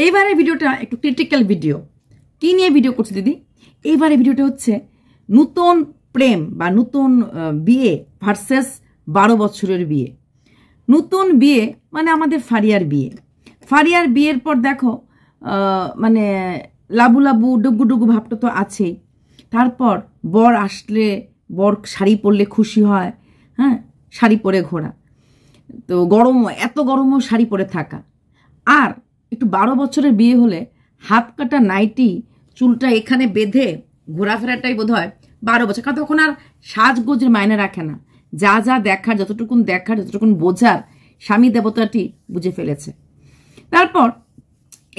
এইবারের ভিডিওটা একটু ক্রিটিক্যাল ভিডিও। কি নিয়ে ভিডিও করছে দিদি? এইবারের ভিডিওটা হচ্ছে নতুন প্রেম বা নতুন বিয়ে ভার্সেস 12 বছরের বিয়ে। নতুন বিয়ে মানে আমাদের ফারিয়ার বিয়ে। ফারিয়ার বিয়ের পর দেখো মানে লাবু লাবু ডুগু ডুগু ভাবটা তো আছেই। তারপর বর আসলে বর শাড়ি পরলে খুশি হয়, হ্যাঁ, শাড়ি পরে ঘোরা, তো গরম, এত গরমও শাড়ি পরে থাকা। আর একটু 12 বছরের বিয়ে হলে হাত কাটা নাইটি, চুলটা এখানে বেঁধে ঘোরাফেরাটাই বোধ হয় 12 বছর। কারণ তখন আর সাজগোজের মায়নে রাখে না, যা যা দেখার, যতটুকুন বোঝার স্বামী দেবতাটি বুঝে ফেলেছে। তারপর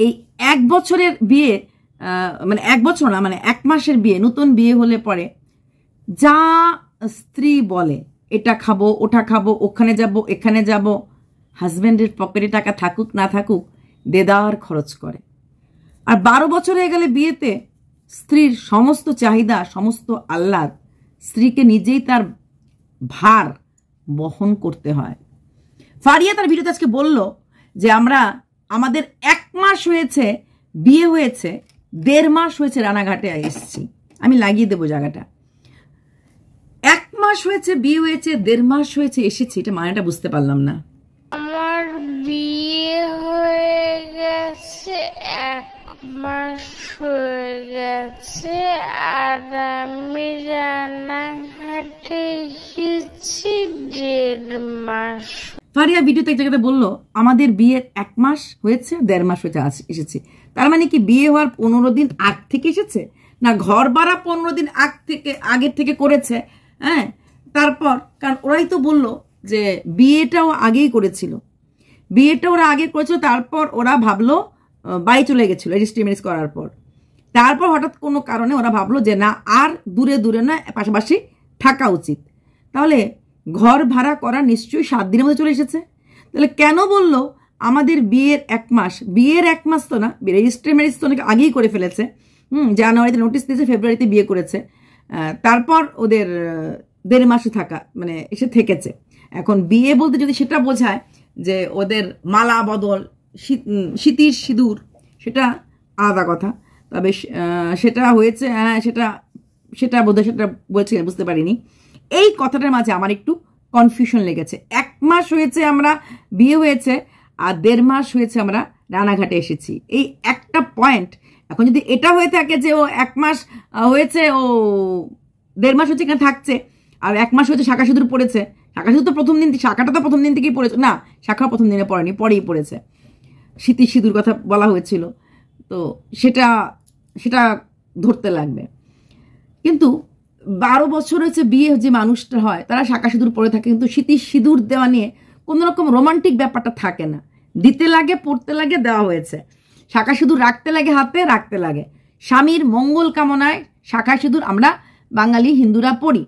এই 1 বছরের বিয়ে, মানে 1 বছর না, মানে 1 মাসের বিয়ে, নতুন বিয়ে হলে পরে যা স্ত্রী বলে, এটা খাবো, ওটা খাবো, ওখানে যাব, এখানে যাব, হাজব্যান্ডের পকেটে টাকা থাকুক না থাকুক দেদার খরচ করে। আর 12 বছর হয়ে গেলে বিয়েতে স্ত্রীর সমস্ত চাহিদা, সমস্ত আহ্লাদ স্ত্রীকে নিজেই তার ভার বহন করতে হয়। ফারিয়া তার ভিডিওতে আজকে বলল যে আমাদের 1 মাস হয়েছে বিয়ে হয়েছে, 1.5 মাস হয়েছে রানাঘাটে এসেছি। আমি লাগিয়ে দেবো জায়গাটা। 1 মাস হয়েছে বিয়ে হয়েছে, 1.5 মাস হয়েছে এসেছি, এটা মানেটা বুঝতে পারলাম না। আমার বিয়ে হয়ে গেছে, 1 মাস হয়ে গেছে, আর আমি রানাঘাটে এসেছি 1.5 মাস। ফারিয়া ভিডিওতে এক জায়গাতে বললো আমাদের বিয়ের 1 মাস হয়েছে, 1.5 মাস হয়েছে এসেছি। তার মানে কি বিয়ে হওয়ার 15 দিন আগ থেকে এসেছে, না ঘর ভাড়া 15 দিন আগের থেকে করেছে? হ্যাঁ, তারপর কারণ ওরাই তো বললো যে বিয়েটাও আগেই করেছিল, ওরা আগে করেছিল। তারপর ওরা ভাবলো বাড়ি চলে গেছিল রেজিস্ট্রি ম্যারেজ করার পর। তারপর হঠাৎ কোনো কারণে ওরা ভাবলো যে না, আর দূরে দূরে না, পাশাপাশি থাকা উচিত। তাহলে ঘর ভাড়া করা নিশ্চয়ই 7 দিনের মধ্যে চলে এসেছে। তাহলে কেন বললো আমাদের বিয়ের 1 মাস? বিয়ের 1 মাস তো না, রেজিস্ট্রি ম্যারেজ তো অনেক আগেই করে ফেলেছে। জানুয়ারিতে নোটিশ দিয়েছে, ফেব্রুয়ারিতে বিয়ে করেছে। তারপর ওদের 1.5 মাসে থাকা মানে এসে থেকেছে। এখন বিয়ে বলতে যদি সেটা বোঝায় যে ওদের মালা বদল, শীতির সিঁদুর, সেটা আলাদা কথা। তবে সেটা হয়েছে, হ্যাঁ, সেটা বোধহয় সেটা বলছি, বুঝতে পারিনি। এই কথাটার মাঝে আমার একটু কনফিউশন লেগেছে। 1 মাস হয়েছে আমরা বিয়ে হয়েছে, আর 1.5 মাস হয়েছে আমরা রানাঘাটে এসেছি, এই একটা পয়েন্ট। এখন যদি এটা হয়ে থাকে যে ও 1 মাস হয়েছে, ও 1.5 মাস হচ্ছে এখানে থাকছে, আর 1 মাস হয়েছে শাখা সিঁদুর পড়েছে। শাখা সিঁদুর তো শাখাটা তো প্রথম দিন থেকেই পড়েছে, না শাখা প্রথম দিনে পড়েনি, পরেই পড়েছে। শীতির সিঁদুর কথা বলা হয়েছিল, তো সেটা ধরতে লাগবে। কিন্তু 12 বছর হয়েছে বিয়ে যে মানুষটা হয়, তারা শাখা সিঁদুর পরে থাকে, কিন্তু শীতির সিঁদুর দেওয়া নিয়ে কোনো রকম রোমান্টিক ব্যাপারটা থাকে না। দিতে লাগে, পড়তে লাগে, দেওয়া হয়েছে। শাখা সিঁদুর রাখতে লাগে, হাতে রাখতে লাগে। স্বামীর মঙ্গল কামনায় শাখা সিঁদুর আমরা বাঙালি হিন্দুরা পড়ি।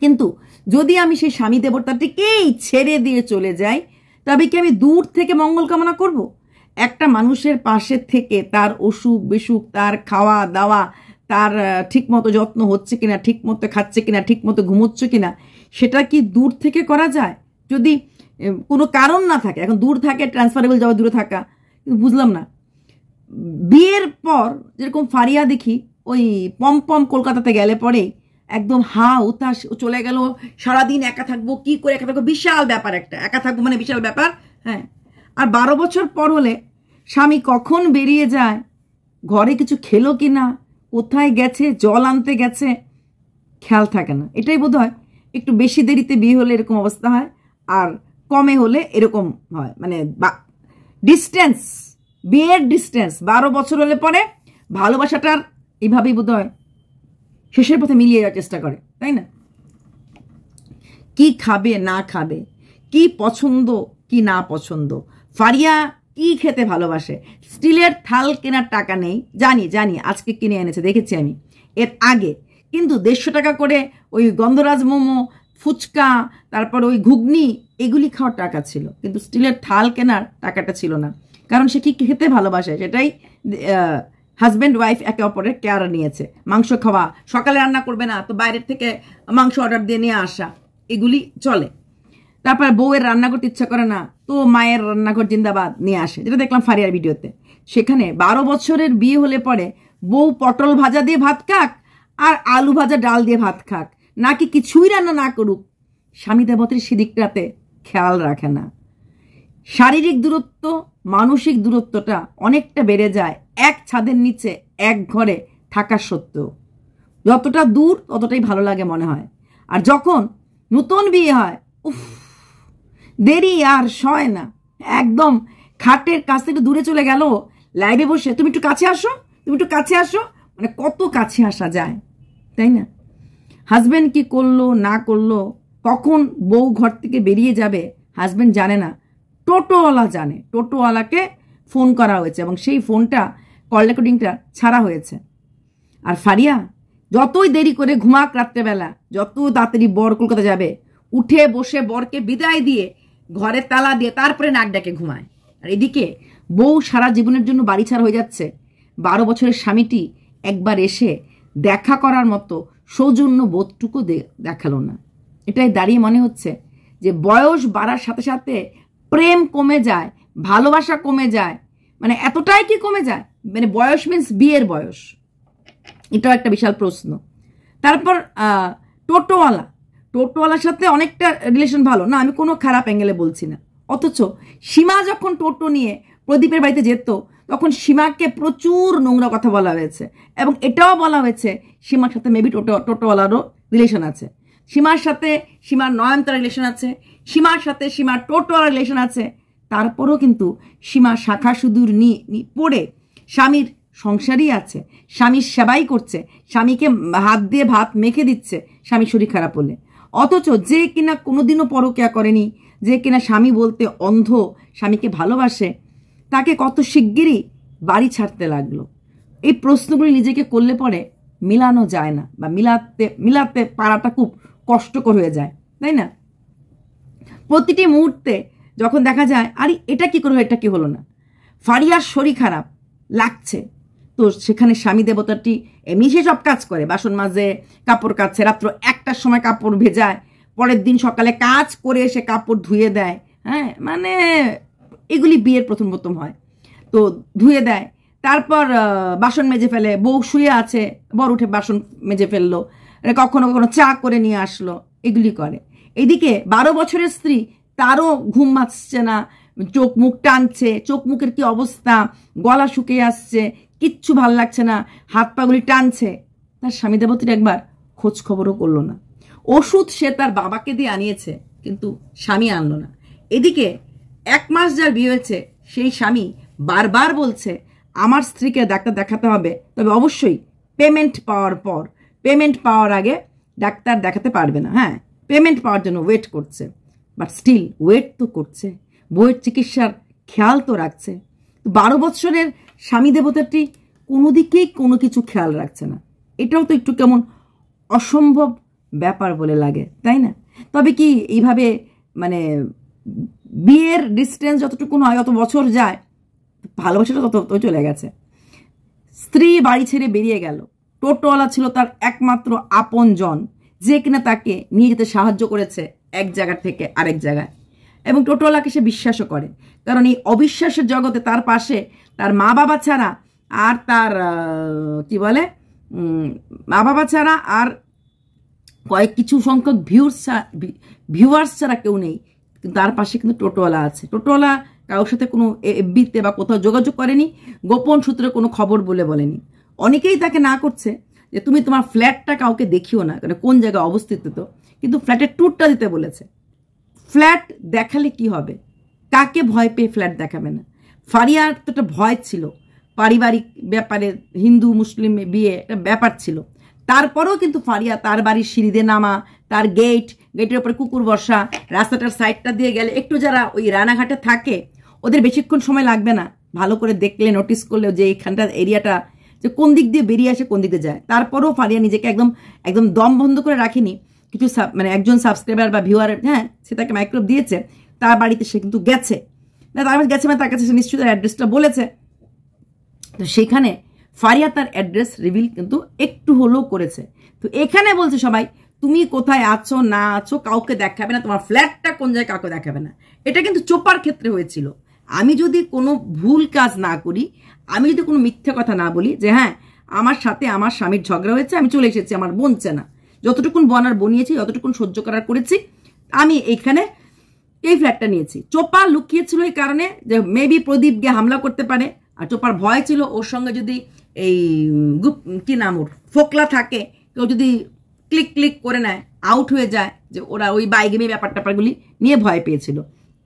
কিন্তু যদি আমি সেই স্বামী দেবতাটিকেই ছেড়ে দিয়ে চলে যাই, তবে কি আমি দূর থেকে মঙ্গল কামনা করব? একটা মানুষের পাশে থেকে তার অসুখ বিসুখ, তার খাওয়া দাওয়া, তার ঠিকমতো যত্ন হচ্ছে কিনা, ঠিকমতো খাচ্ছে কিনা, ঠিকমতো ঘুমোচ্ছে কিনা, সেটা কি দূর থেকে করা যায়? যদি কোনো কারণ না থাকে, এখন দূর থাকে, ট্রান্সফারেবল যাওয়া, দূরে থাকা, কিন্তু বুঝলাম না। বিয়ের পর যেরকম ফারিয়া দেখি ওই পম কলকাতাতে গেলে পরেই একদম উতাস চলে গেল, সারাদিন একা থাকবো, কি করে একা থাকবো, বিশাল ব্যাপার একটা, একা থাকবো মানে বিশাল ব্যাপার। হ্যাঁ, আর 12 বছর পর হলে স্বামী কখন বেরিয়ে যায়, ঘরে কিছু খেলো কিনা, কোথায় গেছে, জল আনতে গেছে, খেয়াল থাকে না। এটাই বোধ হয় একটু বেশি দেরিতে বিয়ে হলে এরকম অবস্থা হয়, আর কমে হলে এরকম হয়। মানে ডিস্টেন্স, বিয়ের ডিস্টেন্স 12 বছর হলে পরে ভালোবাসাটার এইভাবেই বোধ হয় শেষের পথে মিলিয়ে যাওয়ার চেষ্টা করে, তাই না? কি খাবে না খাবে, কি পছন্দ কি না পছন্দ, ফারিয়া কি খেতে ভালোবাসে, স্টিলের থাল কেনার টাকা নেই, জানি আজকে কিনে এনেছে, দেখেছি আমি এর আগে। কিন্তু 150 টাকা করে ওই গন্ধরাজ মোমো, ফুচকা, তারপর ওই ঘুগনি, এগুলি খাওয়ার টাকা ছিল, কিন্তু স্টিলের থাল কেনার টাকাটা ছিল না। কারণ সে কি খেতে ভালোবাসে, সেটাই হাজব্যান্ড ওয়াইফ একে অপরের কেয়ার নিয়েছে। মাংস খাওয়া, সকালে রান্না করবে না তো বাইরের থেকে মাংস অর্ডার দিয়ে নিয়ে আসা, এগুলি চলে। তারপর বউয়ের রান্না করতে ইচ্ছা করে না তো মায়ের রান্নাঘর জিন্দাবাদ নিয়ে আসে, যেটা দেখলাম ফারিয়ার ভিডিওতে। সেখানে 12 বছরের বিয়ে হলে পরে বউ পটল ভাজা দিয়ে ভাত খাক আর আলু ভাজা ডাল দিয়ে ভাত খাক, নাকি কিছুই রান্না না করুক, স্বামী দেবতার সেদিকটাতে খেয়াল রাখে না। শারীরিক দূরত্ব, মানসিক দূরত্বটা অনেকটা বেড়ে যায় এক ছাদের নিচে এক ঘরে থাকা সত্ত্বেও। যতটা দূর ততটাই ভালো লাগে মনে হয়। আর যখন নতুন বিয়ে হয়, উফ, দেরি আর সয় না, একদম খাটের কাছ থেকে দূরে চলে গেল, লাইভে বসে তুমি একটু কাছে আসো, তুমি একটু কাছে আসো, মানে কত কাছে আসা যায়, তাই না? হাজব্যান্ড কি করলো না করলো, কখন বউ ঘর থেকে বেরিয়ে যাবে হাজব্যান্ড জানে না, টোটোওয়ালা জানে। টোটোওয়ালাকে ফোন করা হয়েছে এবং সেই ফোনটা কল রেকর্ডিংটা ছাড়া হয়েছে। আর ফারিয়া যতই দেরি করে ঘুমাক রাত্রেবেলা, যত তাড়াতাড়ি বর কলকাতা যাবে, উঠে বসে বরকে বিদায় দিয়ে ঘরে তালা দিয়ে তারপরে নাক ডাকে ঘুমায়। আর এদিকে বউ সারা জীবনের জন্য বাড়ি ছাড়া হয়ে যাচ্ছে, 12 বছরের স্বামীটি একবার এসে দেখা করার মতো সৌজন্য বোধটুকু দেখালো না। এটাই দাঁড়িয়ে মনে হচ্ছে যে বয়স বাড়ার সাথে সাথে প্রেম কমে যায়, ভালোবাসা কমে যায়, মানে এতটাই কি কমে যায়, মানে বয়স মিন্স বিয়ের বয়স, এটাও একটা বিশাল প্রশ্ন। তারপর টোটোওয়ালার সাথে অনেকটা রিলেশন ভালো না, আমি কোনো খারাপ অ্যাঙ্গেলে বলছি না। অথচ সীমা যখন টোটো নিয়ে প্রদীপের বাড়িতে যেত তখন সীমাকে প্রচুর নোংরা কথা বলা হয়েছে এবং এটাও বলা হয়েছে সীমার সাথে মেবি টোটোওয়ালারও রিলেশন আছে, সীমার সাথে সীমার নয়নতারা রিলেশন আছে, সীমার সাথে সীমার টোটোওয়ালার রিলেশন আছে। তারপরও কিন্তু সীমা শাখা সুদূর পড়ে স্বামীর সংসারই আছে, স্বামীর সেবাই করছে, স্বামীকে হাত দিয়ে ভাত মেখে দিচ্ছে স্বামীর শরীর খারাপ হলে। অথচ যে কিনা কোনোদিনও পরকিয়া করেনি, যে কিনা স্বামী বলতে অন্ধ, স্বামীকে ভালোবাসে, তাকে কত শিগগিরই বাড়ি ছাড়তে লাগলো। এই প্রশ্নগুলি নিজেকে করলে পরে মিলানো যায় না, বা মিলাতে পারাটা খুব কষ্টকর হয়ে যায়, তাই না? প্রতিটি মুহূর্তে যখন দেখা যায় আরে এটা কি করলো, এটা কি হলো না, ফারিয়ার শরীর খারাপ লাগছে, তো সেখানে স্বামী দেবতাটি এমনি সে সব কাজ করে, বাসন মাজে, কাপড় কাচ্ছে, রাত্র 1টার সময় কাপড় ভেজায়, পরের দিন সকালে কাজ করে এসে কাপড় ধুয়ে দেয়। হ্যাঁ, মানে এগুলি বিয়ের প্রথম হয়, তো ধুয়ে দেয়। তারপর বাসন মেজে ফেলে, বউ শুয়ে আছে, বর উঠে বাসন মেজে ফেললো, কখনো কখনো চা করে নিয়ে আসলো, এগুলি করে। এদিকে 12 বছরের স্ত্রী, তারও ঘুম আসছে না, চোখ মুখ টানছে, চোখ মুখের কি অবস্থা, গলা শুকিয়ে আসছে, কিচ্ছু ভাল লাগছে না, হাত পাগুলি টানছে। তার স্বামী দেবতীর একবার খোঁজ খবরও করলো না। ওষুধ সে তার বাবাকে দিয়ে আনিয়েছে, কিন্তু স্বামী আনলো না। এদিকে 1 মাস যার বিয়ে হয়েছে সেই স্বামী বারবার বলছে আমার স্ত্রীকে ডাক্তার দেখাতে হবে, তবে অবশ্যই পেমেন্ট পাওয়ার পর, পেমেন্ট পাওয়ার আগে ডাক্তার দেখাতে পারবে না। হ্যাঁ, পেমেন্ট পাওয়ার জন্য ওয়েট করছে, বাট স্টিল ওয়েট তো করছে, বউয়ের চিকিৎসার খেয়াল তো রাখছে। 12 বছরের স্বামী দেবতাটি কোনো দিকেই কোনো কিছু খেয়াল রাখছে না, এটাও তো একটু কেমন অসম্ভব ব্যাপার বলে লাগে, তাই না? তবে কি এইভাবে মানে বিয়ের ডিস্টেন্স যতটুকু হয়, যত বছর যায়, ভালোবাসাটা তত চলে গেছে। স্ত্রী বাড়ি ছেড়ে বেরিয়ে গেল, টোটোওয়ালা ছিল তার একমাত্র আপনজন, যে কিনা তাকে নিয়ে যেতে সাহায্য করেছে এক জায়গা থেকে আরেক জায়গায়, এবং টোটোওয়ালাকে সে বিশ্বাসও করে, কারণ এই অবিশ্বাসের জগতে তার পাশে তার মা বাবা ছাড়া আর তার কি বলে মা বাবা ছাড়া আর কিছু সংখ্যক ভিউয়ার্স ছাড়া কেউ নেই, তার পাশে কিন্তু টোটোওয়ালা আছে। টোটোওয়ালা কারোর সাথে কোনো এফবিতে বা কোথাও যোগাযোগ করেনি, গোপন সূত্রে কোনো খবর বলেনি। অনেকেই তাকে না করছে যে তুমি তোমার ফ্ল্যাটটা কাউকে দেখিও না, কারণ কোন জায়গায় অবস্থিত, তো কিন্তু ফ্ল্যাটের ট্যুরটা দিতে বলেছে। ফ্ল্যাট দেখালে কি হবে, কাকে ভয় পেয়ে ফ্ল্যাট দেখাবে না? ফারিয়ার তো একটা ভয় ছিল, পারিবারিক ব্যাপারে হিন্দু মুসলিম বিয়ে একটা ব্যাপার ছিল, তারপরেও কিন্তু ফারিয়া তার বাড়ির সিঁড়িতে নামা, তার গেটের উপরে কুকুর বসা, রাস্তাটার সাইডটা দিয়ে গেলে একটু যারা ওই রানাঘাটে থাকে ওদের বেশিক্ষণ সময় লাগবে না, ভালো করে দেখলে নোটিস করলেও যে এখানটা এরিয়াটা যে কোন দিক দিয়ে বেরিয়ে আসে কোন দিক দিয়ে যায়। তারপরেও ফারিয়া নিজেকে একদম দম বন্ধ করে রাখেনি। কিছু মানে একজন সাবস্ক্রাইবার বা ভিউয়ার, হ্যাঁ, সে তাকে মাইক্রোব দিয়েছে, তার বাড়িতে সে কিন্তু গেছে, গেছে মানে তার কাছে সে নিশ্চয়ই তার অ্যাড্রেসটা বলেছে, তো সেখানে ফারিয়া তার অ্যাড্রেস রিভিল কিন্তু একটু হলেও করেছে। তো এখানে বলছে সবাই তুমি কোথায় আছো না আছো কাউকে দেখাবে না, তোমার ফ্ল্যাটটা কোন জায়গায় কাউকে দেখাবে না। এটা কিন্তু চোপার ক্ষেত্রে হয়েছিল, আমি যদি কোনো ভুল কাজ না করি, আমি যদি কোনো মিথ্যে কথা না বলি যে হ্যাঁ আমার সাথে আমার স্বামীর ঝগড়া হয়েছে, আমি চলে এসেছি, আমার বনছে না, যতটুকুন বনার বনিয়েছি, যতটুকুন সহ্য করার করেছি, আমি এইখানে এই ফ্ল্যাটটা নিয়েছি। চোপা লুকিয়েছিল এই কারণে যে মেবি প্রদীপ গিয়ে হামলা করতে পারে, আর চোপার ভয় ছিল ওর সঙ্গে যদি এই কি নাম ওর ফোকলা থাকে, কেউ যদি ক্লিক ক্লিক করে নেয়, আউট হয়ে যায়, যে ওরা ওই বাইগেমি ব্যাপারগুলি নিয়ে ভয় পেয়েছিল।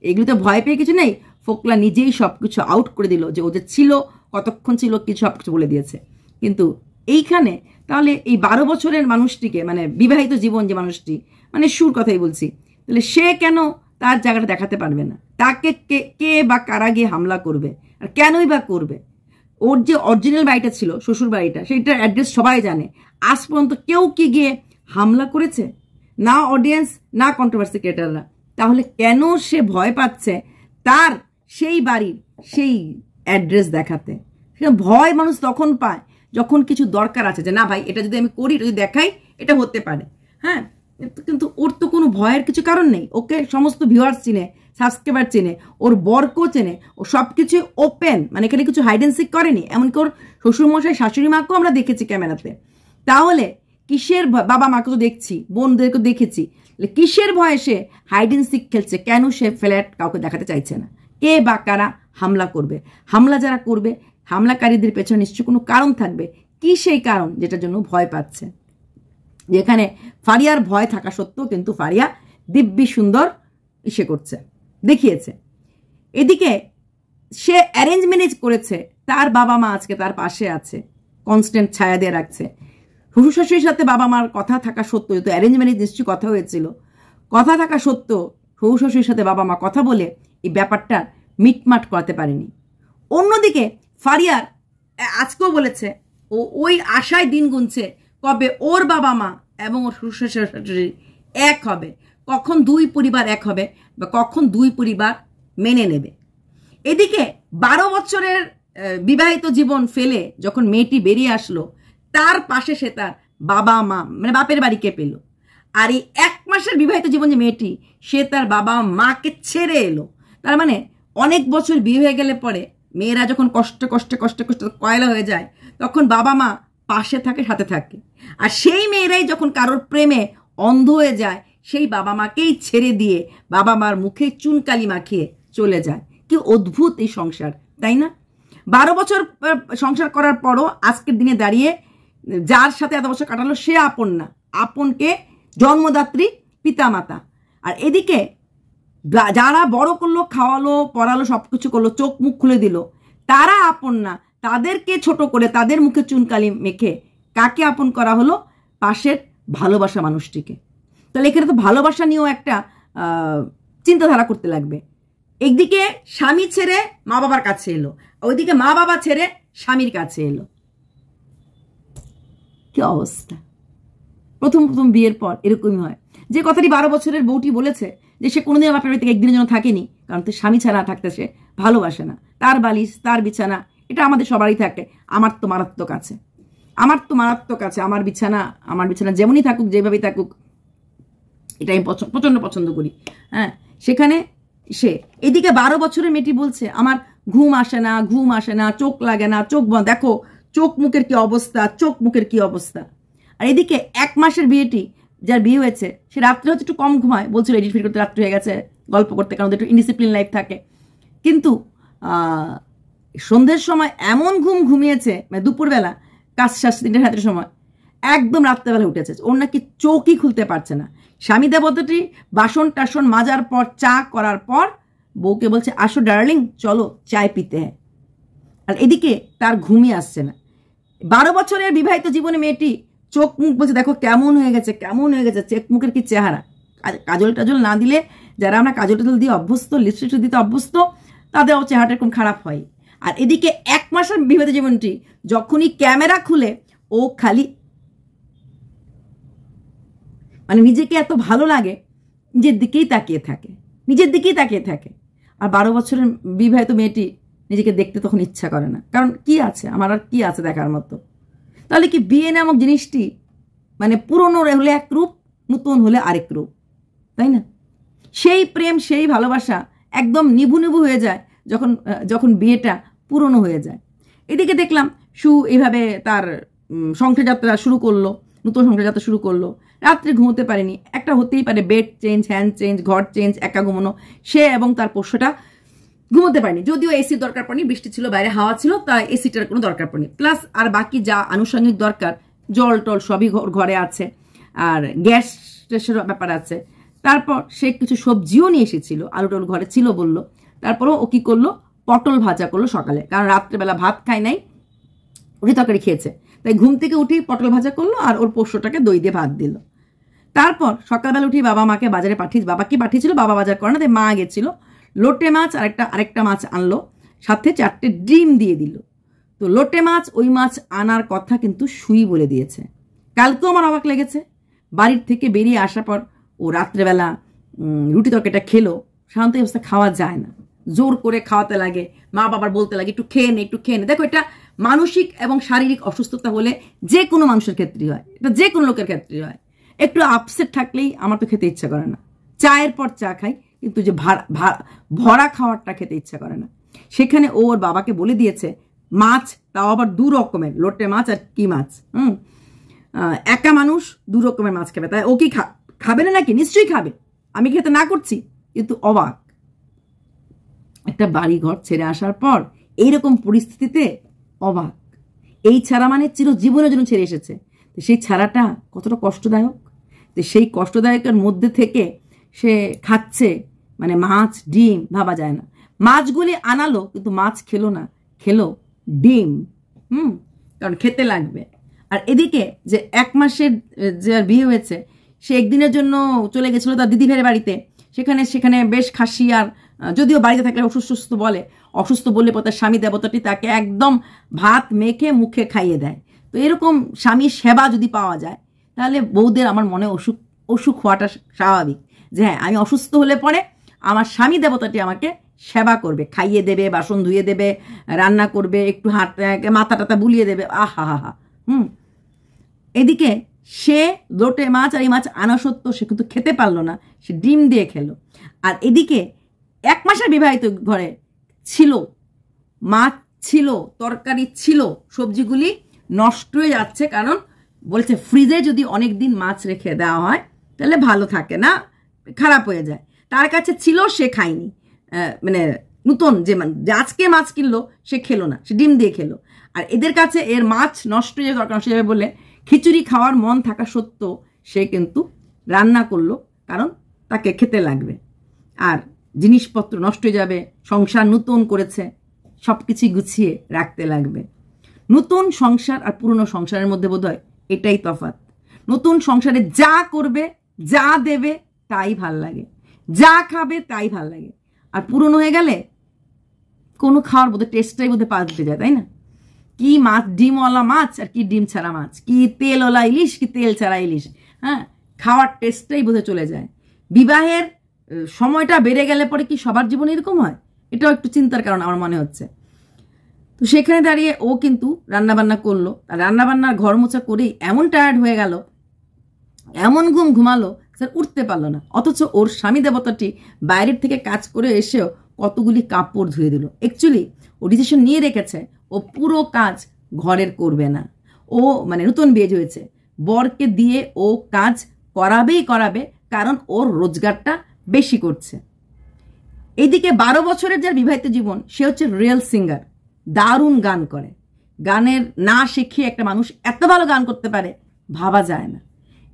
এগুলিতে ভয় পেয়ে কিছু নেই, ফোকলা নিজেই সব কিছু আউট করে দিল, যে ও যে ছিল, কতক্ষণ ছিল, কিছু সব কিছু বলে দিয়েছে। কিন্তু এইখানে তাহলে এই 12 বছরের মানুষটিকে, মানে বিবাহিত জীবন যে মানুষটি, মানে সুর কথাই বলছি, তাহলে সে কেন তার জায়গাটা দেখাতে পারবে না? তাকে কে বা কারা গিয়ে হামলা করবে, আর কেনই বা করবে? ওর যে অরিজিনাল বাড়িটা ছিল, শ্বশুর বাড়িটা, সেইটার অ্যাড্রেস সবাই জানে। আজ পর্যন্ত কেউ কি গিয়ে হামলা করেছে? না অডিয়েন্স, না কন্ট্রোভার্সি ক্রিয়েটাররা। তাহলে কেন সে ভয় পাচ্ছে তার সেই বাড়ির সেই অ্যাড্রেস দেখাতে? ভয় মানুষ তখন পায় যখন কিছু দরকার আছে, যে না ভাই এটা যদি আমি করি, এটা যদি দেখাই, এটা হতে পারে। হ্যাঁ, কিন্তু ওর তো কোনো ভয়ের কিছু কারণ নেই। ওকে সমস্ত ভিউয়ার্স চিনে, সাবস্ক্রাইবার চেনে, ওর বরকেও চেনে, ও সব কিছু ওপেন, মানে এখানে কিছু হাইড অ্যান্ড সিক করেনি। এমনকি ওর শ্বশুরমশাই শাশুড়ি মাকেও আমরা দেখেছি ক্যামেরাতে। তাহলে কিসের বাবা মাকে তো দেখছি, বোনদেরকে দেখেছি, কিসের ভয়ে সে হাইড অ্যান্ড সিক খেলছে? কেন সে ফ্ল্যাট কাউকে দেখাতে চাইছে না? কে বা কারা হামলা করবে? হামলা যারা করবে, হামলাকারীদের পেছনে নিশ্চয়ই কোনো কারণ থাকবে। কি সেই কারণ যেটার জন্য ভয় পাচ্ছে? যেখানে ফারিয়ার ভয় থাকা সত্ত্বেও কিন্তু ফারিয়া দিব্যি সুন্দর ইসে করছে, দেখিয়েছে। এদিকে সে অ্যারেঞ্জ ম্যারেজ করেছে, তার বাবা মা আজকে তার পাশে আছে, কনস্ট্যান্ট ছায়া দিয়ে রাখছে। শ্বশুর শাশুড়ির সাথে বাবা মার কথা থাকা সত্ত্বেও, যেহেতু অ্যারেঞ্জ ম্যারেজ নিশ্চয়ই কথা হয়েছিল, কথা থাকা সত্ত্বেও শ্বশুর শাশুড়ির সাথে বাবা মা কথা বলে এই ব্যাপারটা মিটমাট করাতে পারেনি। অন্যদিকে ফারিয়ার আজকেও বলেছে ও ওই আশায় দিন গুনছে কবে ওর বাবা মা এবং ওর শ্বশুর শাশুড়ি এক হবে, কখন দুই পরিবার এক হবে, বা কখন দুই পরিবার মেনে নেবে। এদিকে 12 বছরের বিবাহিত জীবন ফেলে যখন মেয়েটি বেরিয়ে আসলো, তার পাশে সে তার বাবা মা, মানে বাপের বাড়িকে পেল। আর এই 1 মাসের বিবাহিত জীবন যে মেয়েটি, সে তার বাবা মাকে ছেড়ে এলো। তার মানে অনেক বছর বিয়ে হয়ে গেলে পরে মেয়েরা যখন কষ্টে কষ্টে কষ্টে কষ্টে কয়লা হয়ে যায়, তখন বাবা মা পাশে থাকে, সাথে থাকে। আর সেই মেয়েরাই যখন কারোর প্রেমে অন্ধ হয়ে যায়, সেই বাবা মাকেই ছেড়ে দিয়ে বাবা মার মুখে চুনকালি মাখিয়ে চলে যায়। কি অদ্ভুত এই সংসার, তাই না? 12 বছর সংসার করার পরও আজকের দিনে দাঁড়িয়ে যার সাথে এত বছর কাটালো সে আপন না, আপনকে জন্মদাত্রী পিতামাতা। আর এদিকে যারা বড় করলো, খাওয়ালো, পড়ালো, সবকিছু করলো, চোখ মুখ খুলে দিল, তারা আপন না। তাদেরকে ছোট করে তাদের মুখে চুনকালি মেখে কাকে আপন করা হলো? পাশের ভালোবাসা মানুষটিকে। তাহলে এখানে তো ভালোবাসা নিয়েও একটা চিন্তাধারা করতে লাগবে। একদিকে স্বামী ছেড়ে মা বাবার কাছে এলো, ওইদিকে মা বাবা ছেড়ে স্বামীর কাছে এলো। কি অবস্থা! প্রথম বিয়ের পর এরকমই হয়। যে কথাটি 12 বছরের বউটি বলেছে যে সে কোনোদিন বাপের বাড়ি থেকে একদিনের জন্য থাকেনি, কারণ তার স্বামী ছাড়া থাকতে সে ভালোবাসে না। তার বালিশ, তার বিছানা, এটা আমাদের সবারই থাকে। আমার তো মারাত্মক আছে, আমার বিছানা যেমনই থাকুক, যেভাবেই থাকুক, এটা আমি প্রচন্ড পছন্দ করি। হ্যাঁ, সেখানে সে এদিকে 12 বছরের মেয়েটি বলছে আমার ঘুম আসে না, চোখ লাগে না, চোখ বন্ধ, দেখো চোখ মুখের কি অবস্থা। আর এদিকে 1 মাসের বিয়েটি, যার বিয়ে হয়েছে, সে রাত্রে হচ্ছে একটু কম ঘুমায়, বলছিল এডিট ফিট করতে রাত্রে হয়ে গেছে, গল্প করতে, কারণ একটু ইনডিসিপ্লিন লাইফ থাকে। কিন্তু সন্ধ্যের সময় এমন ঘুমিয়েছে, মানে দুপুরবেলা কাজ 3:30 সময়, একদম রাত্রেবেলা উঠেছে। ওর নাকি চোখই খুলতে পারছে না। স্বামী দেবতাটি বাসন টাসন মাজার পর, চা করার পর বউকে বলছে আসো ডার্লিং, চলো চায় পিতে হ্যাঁ। আর এদিকে তার ঘুমই আসছে না। 12 বছরের বিবাহিত জীবনে মেয়েটি চোখ মুখ বলছে দেখো কেমন হয়ে গেছে, চোখ মুখের কি চেহারা। কাজল টাজল না দিলে, যারা আমরা কাজল টাজল দিয়ে অভ্যস্ত, লিপস্টিক দিতে অভ্যস্ত, তাদের চেহারাটা এরকম খারাপ হয়। আর এদিকে 1 মাসের বিবাহিত জীবনটি যখনই ক্যামেরা খুলে ও খালি মানে নিজেকে এত ভালো লাগে, নিজের দিকেই তাকিয়ে থাকে। আর 12 বছরের বিবাহিত মেয়েটি নিজেকে দেখতে তখন ইচ্ছা করে না, কারণ কি আছে আমার, আর কি আছে দেখার মতো। তাহলে কি বিয়ে নামক জিনিসটি মানে পুরনো হলে এক রূপ, নতুন হলে আরেক রূপ, তাই না? সেই প্রেম, সেই ভালোবাসা একদম নিভু হয়ে যায় যখন যখন বিয়েটা পুরনো হয়ে যায়। এদিকে দেখলাম সু এইভাবে তার সংসার যাত্রা শুরু করলো, নতুন সংসার যাত্রা শুরু করলো। রাত্রে ঘুমোতে পারেনি, একটা হতেই পারে, বেড চেঞ্জ, হ্যান্ড চেঞ্জ, ঘর চেঞ্জ, একা ঘুমানো, সে এবং তার পোষ্যটা ঘুমোতে পারেনি। যদিও এসির দরকার পড়েনি, বৃষ্টি ছিল, বাইরে হাওয়া ছিল, তাই এসিটার কোনো দরকার পড়েনি। প্লাস আর বাকি যা আনুষঙ্গিক দরকার, জল টল সবই ঘরে আছে, আর গ্যাস ট্যাসের ব্যাপার আছে। তারপর সে কিছু সবজিও নিয়ে এসেছিল, আলু টল ঘরে ছিল বললো। তারপরও ও কি করলো, পটল ভাজা করলো সকালে, কারণ রাত্রেবেলা ভাত খায় নাই, রুটি তরকারি খেয়েছে, তাই ঘুম থেকে উঠেই পটল ভাজা করলো আর ওর পোষ্যটাকে দই দিয়ে ভাত দিল। তারপর সকালবেলা উঠেই বাবা মাকে বাজারে বাবাকে পাঠিয়েছিল, বাবা বাজার করে না, তাই মা গেছিল, লোটে মাছ আরেকটা মাছ আনলো, সাথে 4টে ডিম দিয়ে দিল। তো লোটে মাছ, ওই মাছ আনার কথা কিন্তু সুই বলে দিয়েছে। কালকেও আমার অবাক লেগেছে, বাড়ির থেকে বেরিয়ে আসার পর ও রাত্রেবেলা রুটি তরকারিটা খেলো। সাধারণত এই অবস্থা খাওয়া যায় না, জোর করে খাওয়াতে লাগে, মা বাবার বলতে লাগে একটু খেয়ে নে, একটু খেয়ে নে। দেখো, এটা মানসিক এবং শারীরিক অসুস্থতা হলে যে কোনো মানুষের ক্ষেত্রেই হয়, এটা যে কোনো লোকের ক্ষেত্রেই হয়। একটু আপসেট থাকলেই আমার তো খেতে ইচ্ছা করে না, চায়ের পর চা খাই, কিন্তু যে ভরা খাওয়ারটা খেতে ইচ্ছা করে না। সেখানে ওর বাবাকে বলে দিয়েছে মাছ, তাও আবার 2 রকমের, লোটে মাছ আর কি মাছ। একা মানুষ 2 রকমের মাছ খাবে, তাই ও কি খাবে না নাকি? নিশ্চয়ই খাবে, আমি খেতে না করছি। কিন্তু অবাক, একটা বাড়ি ঘর ছেড়ে আসার পর এইরকম পরিস্থিতিতে অবাক। এই ছাড়া মানে চিরজীবনের জন্য ছেড়ে এসেছে, তো সেই ছাড়াটা কতটা কষ্টদায়ক। তো সেই কষ্টদায়কের মধ্যে থেকে সে খাচ্ছে মানে মাছ ডিম, ভাবা যায় না। মাছগুলি আনালো কিন্তু মাছ খেলো না, খেলো ডিম। কারণ খেতে লাগবে। আর এদিকে যে 1 মাসের যে বিয়ে হয়েছে, সে একদিনের জন্য চলে গেছিল তার দিদি ভাইয়ের বাড়িতে। সেখানে বেশ খাসি, আর যদিও বাড়িতে থাকলে অসুস্থ বলে, অসুস্থ বললে পর তার স্বামী দেবতাটি তাকে একদম ভাত মেখে মুখে খাইয়ে দেয়। তো এরকম স্বামীর সেবা যদি পাওয়া যায়, তাহলে বউদের আমার মনে অসুখ হওয়াটা স্বাভাবিক, যে হ্যাঁ আমি অসুস্থ হলে পরে আমার স্বামী দেবতাটি আমাকে সেবা করবে, খাইয়ে দেবে, বাসন ধুয়ে দেবে, রান্না করবে, একটু মাথা টাথা বুলিয়ে দেবে, আহা হা হা। এদিকে সে লোটে মাছ আর এই মাছ আনা সত্ত্বেও সে কিন্তু খেতে পারলো না, সে ডিম দিয়ে খেলো। আর এদিকে 1 মাসের বিবাহিত ঘরে ছিল, মাছ ছিল, তরকারি ছিল, সবজিগুলি নষ্ট হয়ে যাচ্ছে, কারণ বলছে ফ্রিজে যদি অনেক দিন মাছ রেখে দেওয়া হয় তাহলে ভালো থাকে না, খারাপ হয়ে যায়। তার কাছে ছিল, সে খায়নি, মানে নতুন যে আজকে মাছ কিনলো সে খেলো না, সে ডিম দিয়ে খেলো। আর এদের কাছে এর মাছ নষ্ট হয়ে দরকার নষ্ট যাবে বলে খিচুড়ি খাওয়ার মন থাকা সত্ত্বেও সে কিন্তু রান্না করলো, কারণ তাকে খেতে লাগবে। আর জিনিসপত্র নষ্ট হয়ে যাবে, সংসার নতুন করেছে, সব কিছুই গুছিয়ে রাখতে লাগবে। নতুন সংসার আর পুরনো সংসারের মধ্যে বোধহয় এটাই তফাৎ। নতুন সংসারে যা করবে, যা দেবে তাই ভাল লাগে, যা খাবে তাই ভাল লাগে। আর পুরনো হয়ে গেলে কোনো খাওয়ার বোধহয় টেস্টটাই বোধহয় পাল্টে যায়, তাই না? কি মাছ, ডিমওয়ালা মাছ আর কি ডিম ছাড়া মাছ, কি তেলওয়ালা ইলিশ কি তেল ছাড়া ইলিশ, হ্যাঁ, খাওয়ার টেস্টটাই বোধহয় চলে যায়। বিবাহের সময়টা বেড়ে গেলে পরে কি সবার জীবনে এরকম হয়? এটাও একটু চিন্তার কারণ আমার মনে হচ্ছে। তো সেখানে দাঁড়িয়ে ও কিন্তু রান্নাবান্না করলো, আর রান্নাবান্নার ঘর মোছা করেই এমন টায়ার্ড হয়ে গেল, এমন ঘুমালো, স্যার উঠতে পারলো না। অথচ ওর স্বামী দেবতাটি বাইরের থেকে কাজ করে এসেও কতগুলি কাপড় ধুয়ে দিল। অ্যাকচুয়ালি ও ডিসিশন নিয়ে রেখেছে ও পুরো কাজ ঘরের করবে না। ও মানে নতুন বিয়ে হয়েছে, বরকে দিয়ে ও কাজ করাবে, কারণ ওর রোজগারটা বেশি করছে। এইদিকে 12 বছরের যার বিবাহিত জীবন, সে হচ্ছে রিয়েল সিঙ্গার, দারুণ গান করে। গানের না শিখিয়ে একটা মানুষ এত ভালো গান করতে পারে ভাবা যায় না।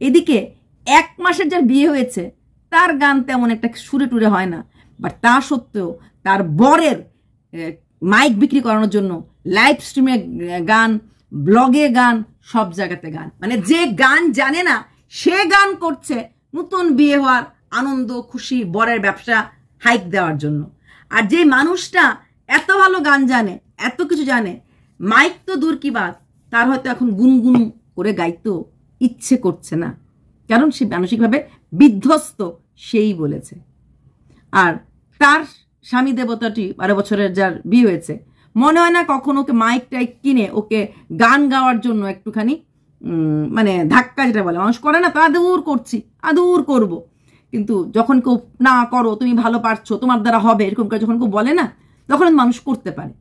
এদিকে 1 মাসের যার বিয়ে হয়েছে, তার গান তেমন একটা সুরে টুরে হয় না, বাট তা সত্ত্বেও তার বরের মাইক বিক্রি করানোর জন্য লাইভ স্ট্রিমে গান, ব্লগে গান, সব জায়গাতে গান, মানে যে গান জানে না সে গান করছে নতুন বিয়ে হওয়ার আনন্দ খুশি, বরের ব্যবসা হাইক দেওয়ার জন্য। আর যে মানুষটা এত ভালো গান জানে, এত কিছু জানে, মাইক তো দূর কি বাত, তার হয়তো এখন গুনগুন করে গাইতেও ইচ্ছে করছে না, কারণ সে মানসিকভাবে বিধ্বস্ত, সেই বলেছে। আর তার স্বামী দেবতাটি 12 বছরের যার বিয়ে হয়েছে, মনে হয় না কখনো ওকে মাইক টাইক কিনে ওকে গান গাওয়ার জন্য একটুখানি মানে ধাক্কা, যেটা বলে মানুষ করে না, তা আদূর করবো। কিন্তু যখন কেউ না করো, তুমি ভালো পারছো, তোমার দ্বারা হবে, এরকম করে যখন কেউ বলে না, তখন মানুষ করতে পারে।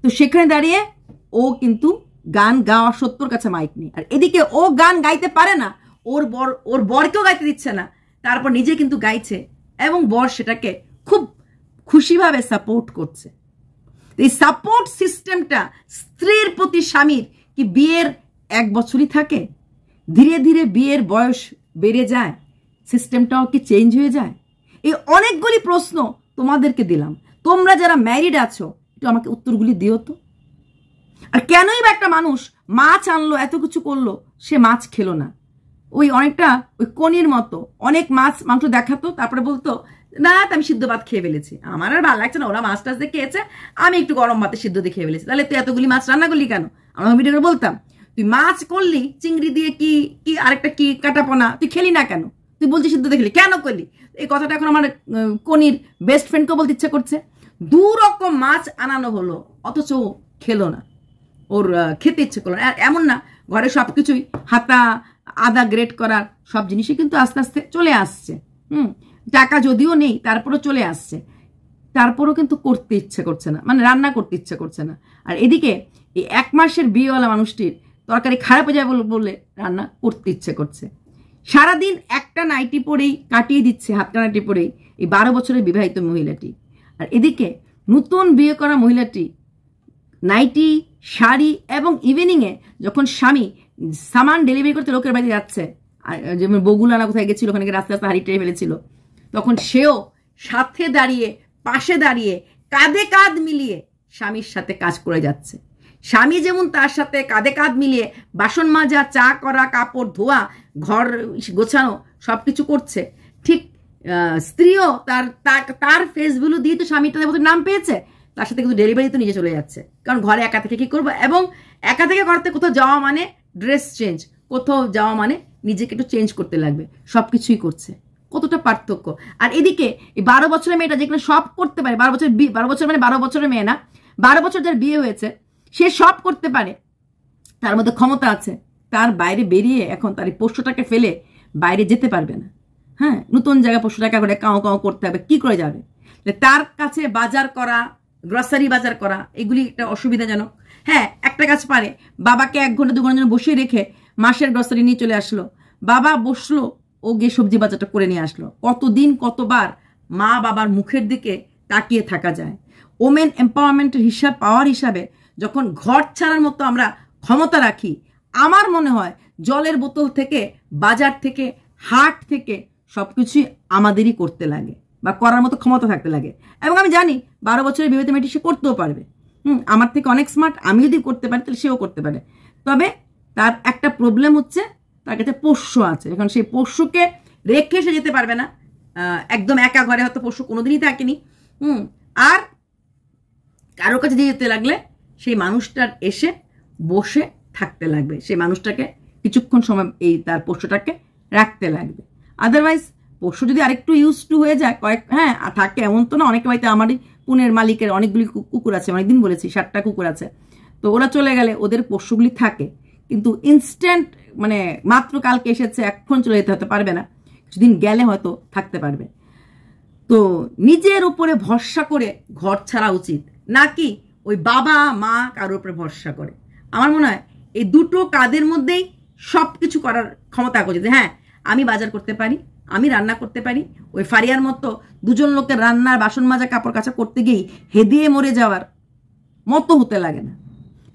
তো সেখানে দাঁড়িয়ে ও কিন্তু গান গাওয়া সত্যর কাছে মাইক নেই, আর এদিকে ও গান গাইতে পারে না, ওর বরকেও গাইতে দিচ্ছে না, তারপর নিজে কিন্তু গাইছে এবং বর সেটাকে খুব খুশিভাবে সাপোর্ট করছে। এই সাপোর্ট সিস্টেমটা স্ত্রীর প্রতি স্বামীর কি বিয়ের 1 বছরই থাকে? ধীরে ধীরে বিয়ের বয়স বেড়ে যায়, সিস্টেমটাও কি চেঞ্জ হয়ে যায়? এই অনেকগুলি প্রশ্ন তোমাদেরকে দিলাম, তোমরা যারা ম্যারিড আছো একটু আমাকে উত্তরগুলি দিও তো। আর কেনই বা একটা মানুষ মাছ আনলো, এত কিছু করলো, সে মাছ খেলো না? ওই অনেকটা ওই কনির মতো, অনেক মাছ মাংস দেখাতো, তারপরে বলতো না আমি সিদ্ধ ভাত খেয়ে ফেলেছি, আমার আর ভালো লাগছে না, ওরা মাছ টাছ দিয়ে খেয়েছে, আমি একটু গরম ভাতে সিদ্ধ দিয়ে খেয়ে ফেলেছি। তাহলে তুই এতগুলি মাছ রান্না করলি কেন? আমরা ভিডিও করে বলতাম তুই মাছ করলি, চিংড়ি দিয়ে কি কি আরেকটা কি কাটাপোনা, তুই খেলি না কেন? তুই বলছিস সিদ্ধ দিয়ে খেলি, কেন করলি? এই কথাটা এখন আমার কনির বেস্ট ফ্রেন্ডকেও বলতে ইচ্ছা করছে। 2 রকম মাছ আনানো হলো, অথচ খেলো না, ওর খেতে ইচ্ছে করলো না। আর এমন না, ঘরে সব কিছুই হাতা আদা গ্রেট করার সব জিনিসই কিন্তু আস্তে আস্তে চলে আসছে। টাকা যদিও নেই তারপরও চলে আসছে, তারপরও কিন্তু করতে ইচ্ছে করছে না, মানে রান্না করতে ইচ্ছে করছে না। আর এদিকে এই 1 মাসের বিয়েওয়ালা মানুষটির তরকারি খারাপ হয়ে যায় বলে রান্না করতে ইচ্ছে করছে। সারাদিন একটা নাইটি পরেই কাটিয়ে দিচ্ছে, হাতটা নাইটি পরেই এই 12 বছরের বিবাহিত মহিলাটি। আর এদিকে নতুন বিয়ে করা মহিলাটি নাইটি, শাড়ি এবং ইভিনিংয়ে যখন স্বামী সামান ডেলিভারি করতে লোকের বাড়ি যাচ্ছে, যেমন বগুলানা কোথায় গেছিল, ওখানে রাস্তা রাস্তা হাড়ি টেনে ফেলেছিল, তখন সেও সাথে দাঁড়িয়ে, পাশে দাঁড়িয়ে, কাঁধে কাঁধ মিলিয়ে স্বামীর সাথে কাজ করে যাচ্ছে। স্বামী যেমন তার সাথে কাঁধে কাঁধ মিলিয়ে বাসন মাজা, চা করা, কাপড় ধোয়া, ঘর গোছানো সব কিছু করছে, ঠিক স্ত্রীও তার ফেসগুলো দিয়ে তো স্বামীর তাদের মতো নাম পেয়েছে, তার সাথে কিন্তু ডেলিভারি তো নিজে চলে যাচ্ছে। কারণ ঘরে একা থেকে কি করবো, এবং একা থেকে করতে কোথাও যাওয়া মানে ড্রেস চেঞ্জ, কোথাও যাওয়া মানে নিজেকে একটু চেঞ্জ করতে লাগবে, সব কিছুই করছে। কতটা পার্থক্য! আর এদিকে এই 12 বছরের মেয়েটা যেখানে সব করতে পারে, 12 বছর মানে 12 বছরের মেয়ে না, 12 বছর যার বিয়ে হয়েছে, সে সব করতে পারে, তার মধ্যে ক্ষমতা আছে, তার বাইরে বেরিয়ে এখন তার এই পোষ্যটাকে ফেলে বাইরে যেতে পারবে না। হ্যাঁ, নতুন জায়গায় 500 টাকা করে কাও কাও করতে হবে, কি করে যাবে? তার কাছে বাজার করা, গ্রসারি বাজার করা, এগুলি একটা অসুবিধাজনক। হ্যাঁ, একটা কাজ পারে, বাবাকে 1 ঘন্টা 2 ঘন্টার জন্য বসিয়ে রেখে মাসের গ্রসারি নিয়ে চলে আসলো, বাবা বসলো, ও গিয়ে সবজি বাজারটা করে নিয়ে আসলো। কতদিন কতবার মা বাবার মুখের দিকে তাকিয়ে থাকা যায়? ওমেন এম্পাওয়ারমেন্টের পাওয়ার হিসাবে যখন ঘর ছাড়ার মতো আমরা ক্ষমতা রাখি, আমার মনে হয় জলের বোতল থেকে, বাজার থেকে, হাট থেকে সবকিছুই আমাদেরই করতে লাগে বা করার মতো ক্ষমতা থাকতে লাগে। এবং আমি জানি 12 বছরের বিবাহিত মেয়েটি সে করতেও পারবে, আমার থেকে অনেক স্মার্ট, আমি যদি করতে পারি তাহলে সেও করতে পারে। তবে তার একটা প্রবলেম হচ্ছে, তার কাছে পোষ্য আছে, এখন সেই পোষ্যকে রেখে সে যেতে পারবে না, একদম একা ঘরে হয়তো পোষ্য কোনোদিনই থাকেনি। আর কারোর কাছে দিয়ে যেতে লাগলে সেই মানুষটার এসে বসে থাকতে লাগবে, সেই মানুষটাকে কিছুক্ষণ সময় এই তার পোষ্যটাকে রাখতে লাগবে। আদারওয়াইজ পোষ্য যদি আরেকটু ইউজ টু হয়ে যায়, হ্যাঁ থাকে, এমন তো না, অনেকে বাড়িতে, আমারই পুনের মালিকের অনেকগুলি কুকুর আছে, অনেকদিন বলেছি 7টা কুকুর আছে, তো ওরা চলে গেলে ওদের পোষ্যগুলি থাকে, কিন্তু ইনস্ট্যান্ট মানে মাত্র কালকে এসেছে এখন চলে যেতে হতে পারবে না, কিছুদিন গেলে হয়তো থাকতে পারবে। তো নিজের উপরে ভরসা করে ঘর ছাড়া উচিত, নাকি ওই বাবা মা কারোর উপরে ভরসা করে। আমার মনে হয় এই দুটো কাদের মধ্যেই সব কিছু করার ক্ষমতা আছে। হ্যাঁ, আমি বাজার করতে পারি, আমি রান্না করতে পারি, ওই ফারিয়ার মতো 2জন লোকের রান্নার বাসন মাজা কাপড় কাচা করতে গিয়েই হেদিয়ে মরে যাওয়ার মতো হতে লাগে না,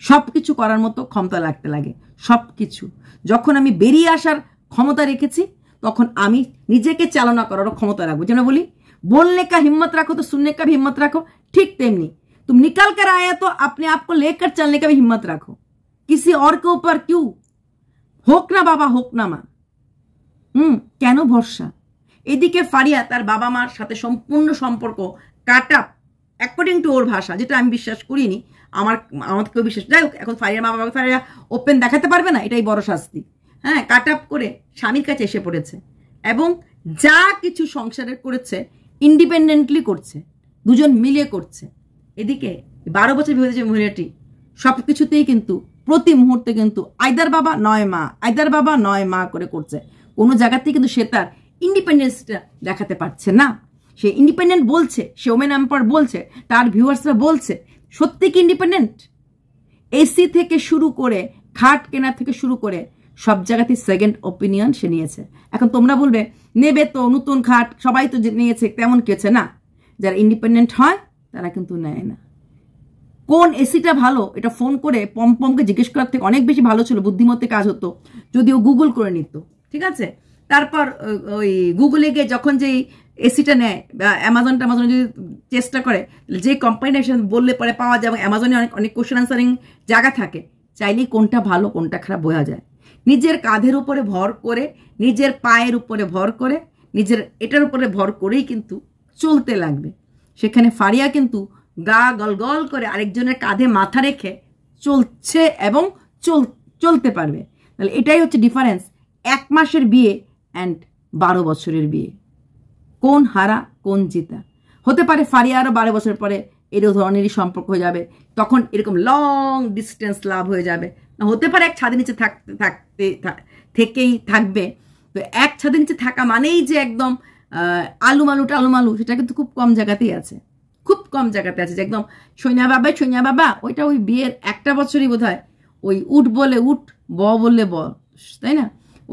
সব কিছু করার মতো ক্ষমতা লাগতে লাগে। সব কিছু যখন আমি বেরিয়ে আসার ক্ষমতা রেখেছি, তখন আমি নিজেকে চালনা করারও ক্ষমতা রাখবো। যেন বলি, बोलने का हिम्मत रखो तो सुनने का भी हिम्मत रखो, ठीक तेमनी तुम निकल कर आए तो अपने आप को लेकर चलने का भी हिम्मत रखो। किसी और के ऊपर क्यों, হোক না বাবা হোক না মা, কেন ভরসা? এদিকে ফারিয়া তার বাবা মার সাথে সম্পূর্ণ সম্পর্ক কাট আপ, অ্যাকর্ডিং টু ওর ভাষা, যেটা আমি বিশ্বাস করিনি, আমাকেও বিশ্বাস, যাই হোক, এখন ফারিয়ার মা বাবাকে ফারিয়া ওপেন দেখাতে পারবে না, এটাই বড় শাস্তি। হ্যাঁ, কাট আপ করে স্বামীর কাছে এসে পড়েছে এবং যা কিছু সংসারের করেছে ইন্ডিপেন্ডেন্টলি করছে, 2জন মিলিয়ে করছে। এদিকে 12 বছর বিয়ে হয়েছে মহিলাটি, সব কিছুতেই কিন্তু প্রতি মুহূর্তে কিন্তু আইদার বাবা নয় মা, আইদার বাবা নয় মা করে করছে। কোনো জায়গাতেই কিন্তু সে তার ইন্ডিপেন্ডেন্সটা দেখাতে পারছে না। সে ইন্ডিপেন্ডেন্ট বলছে, সে ওমেন এম্পায়ার বলছে, তার ভিউয়ার্সরা বলছে, সত্যি কি ইন্ডিপেন্ডেন্ট? এসি থেকে শুরু করে, খাট কেনা থেকে শুরু করে সব জায়গাতে সেকেন্ড ওপিনিয়ন সে নিয়েছে। এখন তোমরা বলবে নেবে তো, নতুন খাট সবাই তো নিয়েছে, তেমন কেছে না। যারা ইন্ডিপেন্ডেন্ট হয় তারা কিন্তু নেয় না। কোন এসিটা ভালো এটা ফোন করে পমপমকে জিজ্ঞেস করার থেকে অনেক বেশি ভালো ছিল, বুদ্ধিমত্তে কাজ হতো যদি ও গুগল করে নিত, ঠিক আছে? তারপর ওই গুগলে গিয়ে যখন যেই এসিটা নেয় বা অ্যামাজন যদি চেষ্টা করে, যে কোম্পানিটা সে বললে পরে পাওয়া যায়, এবং অ্যামাজনে অনেক কোশ্চেন আনসারিং জায়গা থাকে, চাইলেই কোনটা ভালো কোনটা খারাপ বোঝা যায়। নিজের কাঁধের উপরে ভর করে, নিজের পায়ের উপরে ভর করে, নিজের এটার উপরে ভর করেই কিন্তু চলতে লাগবে। সেখানে ফারিয়া কিন্তু গা গলগল করে আরেকজনের কাঁধে মাথা রেখে চলছে এবং চলতে পারবে। তাহলে এটাই হচ্ছে ডিফারেন্স 1 মাসের বিয়ে অ্যান্ড 12 বছরের বিয়ে। কোন হারা কোন জিতা? হতে পারে ফারিয়া আরও 12 বছর পরে এরকম ধরনেরই সম্পর্ক হয়ে যাবে, তখন এরকম লং ডিস্টেন্স লাভ হয়ে যাবে। না হতে পারে এক ছাদের নিচে থেকেই থাকবে। তো এক ছাদের নিচে থাকা মানেই যে একদম টালুমালু, সেটা কিন্তু খুব কম জায়গাতেই আছে, খুব কম জায়গাতে আছে। যে একদম সৈন্যা বাবা ওইটা ওই বিয়ের 1টা বছরই বোধ হয় ওই উঠ বলে উঠ, ব বললে ব, তাই না?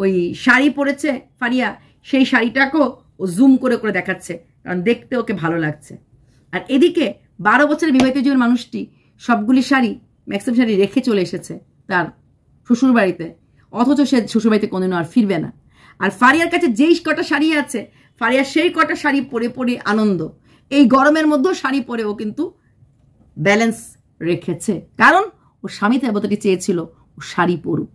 ওই শাড়ি পরেছে ফারিয়া, সেই শাড়িটাকেও ও জুম করে করে দেখাচ্ছে, কারণ দেখতে ওকে ভালো লাগছে। আর এদিকে 12 বছরের বিবাহিত জীবন মানুষটি সবগুলি শাড়ি, ম্যাক্সিমাম শাড়ি রেখে চলে এসেছে তার শ্বশুর বাড়িতে, অথচ সে শ্বশুরবাড়িতে কোনোদিনও আর ফিরবে না। আর ফারিয়ার কাছে যেই কটা শাড়ি আছে, ফারিয়া সেই কটা শাড়ি পরে আনন্দ। এই গরমের মধ্যেও শাড়ি পরেও কিন্তু ব্যালেন্স রেখেছে, কারণ ও স্বামী দেবতাটি চেয়েছিল ও শাড়ি পরুক।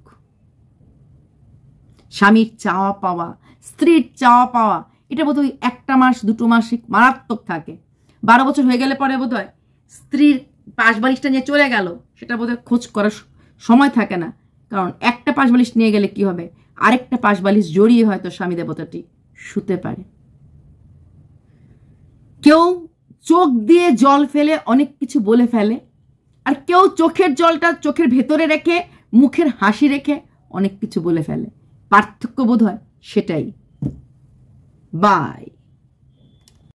স্বামীর চাওয়া পাওয়া, স্ত্রীর চাওয়া পাওয়া, এটা বোধহয় 1টা মাস 2টো মাস মারাত্মক থাকে। 12 বছর হয়ে গেলে পরে বোধহয় স্ত্রীর পাশ বালিশটা নিয়ে চলে গেল, সেটা বোধহয় খোঁজ করার সময় থাকে না। কারণ একটা পাশ বালিশ নিয়ে গেলে কি হবে, আরেকটা পাশ বালিশ জড়িয়ে হয়তো স্বামী দেবতাটি শুতে পারে। কেউ চোখ দিয়ে জল ফেলে অনেক কিছু বলে ফেলে, আর কেউ চোখের জলটা চোখের ভেতরে রেখে মুখের হাসি রেখে অনেক কিছু বলে ফেলে। পার্থক্য বোধ হয় সেটাই। বাই।